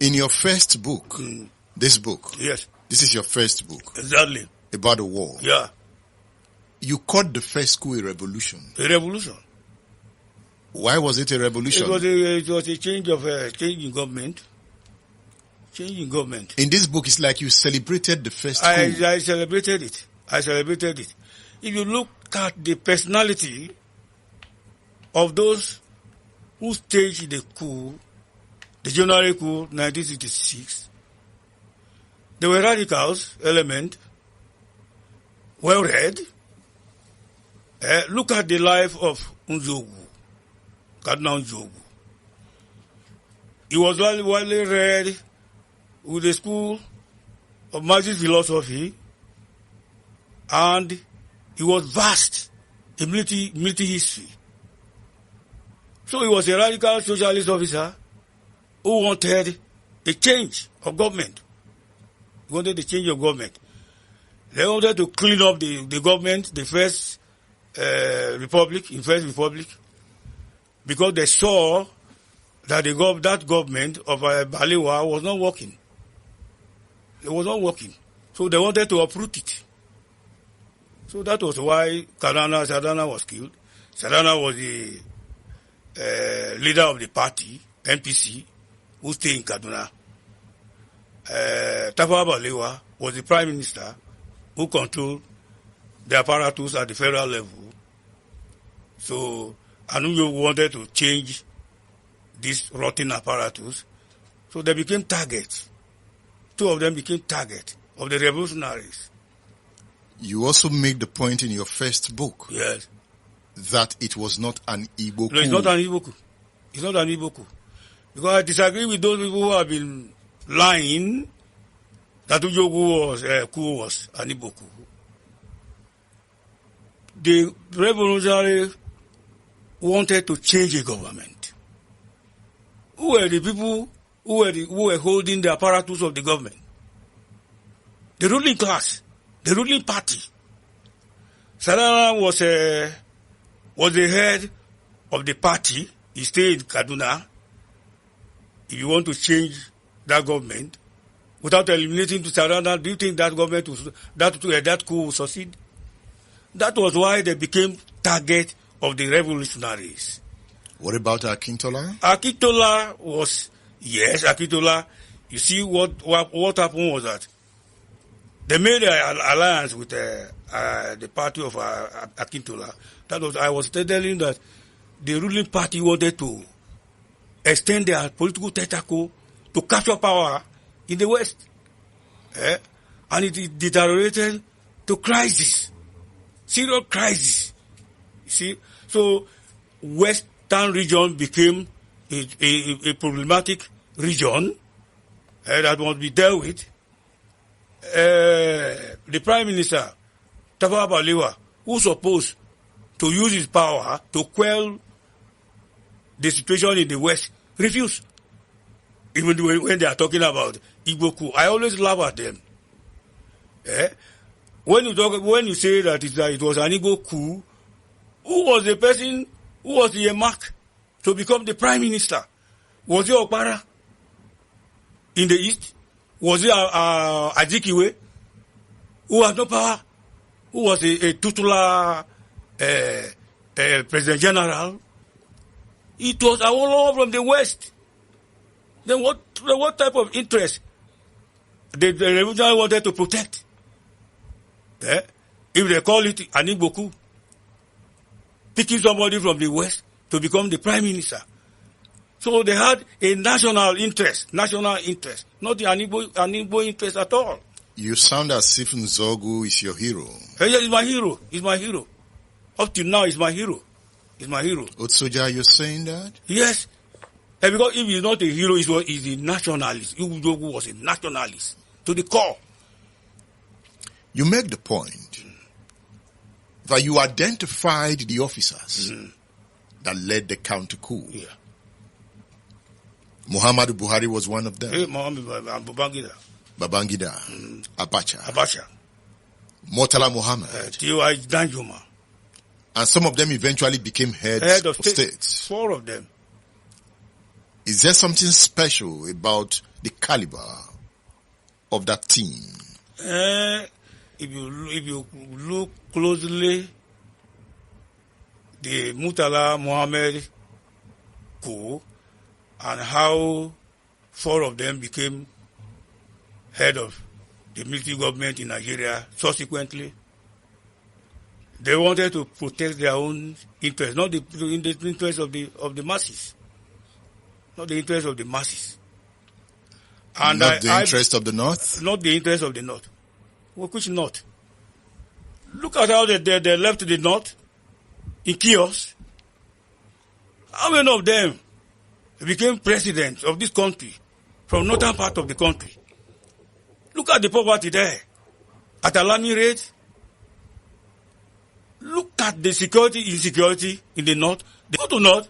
In your first book, this book, Yes, this is your first book exactly. about the war. Yeah, You called the first coup a revolution. a revolution. Why was it a revolution? It was a change in government. Change in government. In this book, it's like you celebrated the first coup. I celebrated it. If you look at the personality of those who staged the coup, the January coup, 1966, they were radicals, element, well-read. Look at the life of Nzeogwu, Cardinal Nzeogwu. He was widely read with the school of Marxist philosophy, and he was vast in military history. So he was a radical socialist officer who wanted a change of government. He wanted a change of government. They wanted to clean up the government, the first republic, because they saw that that government of Baliwa was not working. It was not working. So they wanted to uproot it. So that was why Sadana was killed. Sadana was the leader of the party, NPC, who stayed in Kaduna. Tafawa Balewa was the prime minister who controlled the apparatus at the federal level. So Anuyo wanted to change this rotten apparatus. So they became targets. Two of them became targets of the revolutionaries. You also make the point in your first book Yes. that it was not an Igbo coup. No, it's not an Igbo coup. It's not an Igbo coup. Because I disagree with those people who have been lying that Nzeogwu coup was an Igbo coup. The revolutionaries wanted to change the government. Who were the people who were holding the apparatus of the government? The ruling class, the ruling party. Sadana was the head of the party. He stayed in Kaduna. If you want to change that government without eliminating Sadana, do you think that government that coup will succeed? That was why they became target of the revolutionaries. What about Akintola? Akintola was, yes, Akintola. You see what happened was that they made an alliance with the party of Akintola. I was telling that the ruling party wanted to extend their political tentacle to capture power in the West. And it deteriorated to crisis. Serious crisis. You see? So, Western region became a problematic region that must be dealt with. The Prime Minister, Tafawa Balewa, who's supposed to use his power to quell the situation in the West, refused. Even when they are talking about Igbo coup, I always laugh at them. When you say that it was an Igbo coup, who was the person who was the mark to become the Prime Minister? Was it Okpara in the East? Was it Azikiwe, who has no power, who was a titular President General? It was Awolowo from the West. Then what type of interest the revolutionary wanted to protect? If they call it an Igbo coup, picking somebody from the West to become the Prime Minister. So they had a national interest, not an Igbo interest at all. You sound as if Nzeogwu is your hero. Yes, he's my hero. Up till now, he's my hero. Otsoja, you're saying that? Yes. And because if he's not a hero, he's a nationalist. Nzeogwu was a nationalist to the core. You make the point that you identified the officers that led the counter coup. Yeah. Muhammadu Buhari was one of them. Babangida. Abacha. Murtala Muhammad. T.Y. Danjuma. And some of them eventually became heads of states. 4 of them. Is there something special about the caliber of that team? If you look closely, the Murtala Mohammed coup and how 4 of them became head of the military government in Nigeria subsequently, they wanted to protect their own interests, not the interest of the masses. Not the interest of the masses. And not the interest of the North? Not the interest of the North. Well, which North? Look at how they left the North in chaos. How many of them became presidents of this country from northern part of the country? Look at the poverty there at alarming rate. Look at the insecurity in the North. They go to North,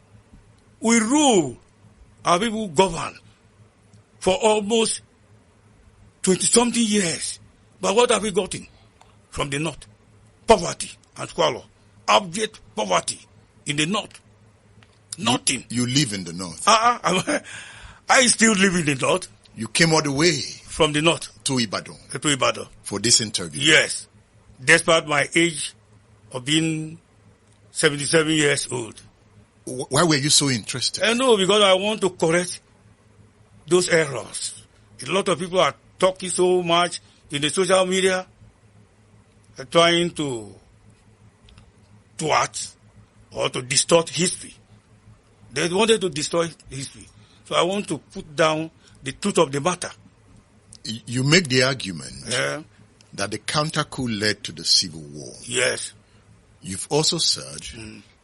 we rule. Our people govern for almost 20-something years. But what have we gotten from the North? Poverty and squalor. Abject poverty in the North. Nothing. You live in the North. I still live in the North. You came all the way from the North to Ibadan. To Ibadan. For this interview. Yes. Despite my age of being 77 years old. Why were you so interested? I know, because I want to correct those errors. A lot of people are talking so much in the social media, trying to act or to distort history. They wanted to distort history. So I want to put down the truth of the matter. You make the argument that the counter coup led to the civil war. Yes. You've also said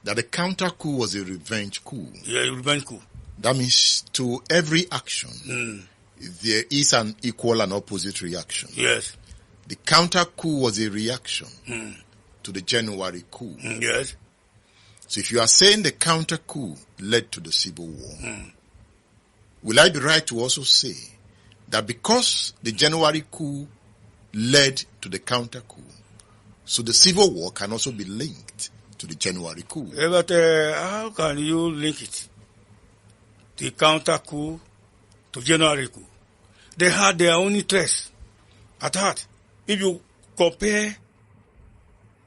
that the counter coup was a revenge coup. Yeah, a revenge coup. That means to every action, there is an equal and opposite reaction. Yes. The counter coup was a reaction to the January coup. Yes. So if you are saying the counter coup led to the civil war, will I be right to also say that because the January coup led to the counter coup, so the civil war can also be linked to the January coup? Yeah, but how can you link it? The counter coup to January coup. They had their own interests at heart. If you compare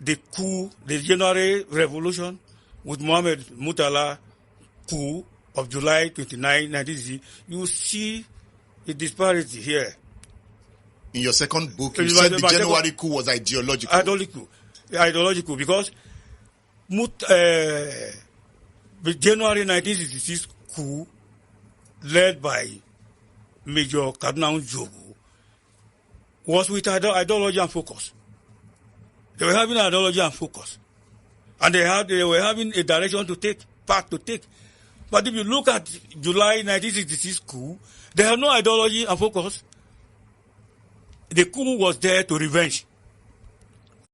the coup, the January revolution, with Mohammed Murtala coup of July 29, 1960, you see a disparity here. In your second book, you said the January coup was ideological. Ideological, because the January 1966 coup, led by Major Cardinal Nzeogwu, was with ideology and focus. They were having ideology and focus. And they were having a direction to take, path to take. But if you look at July 1966 coup, they had no ideology and focus. The coup was there to revenge.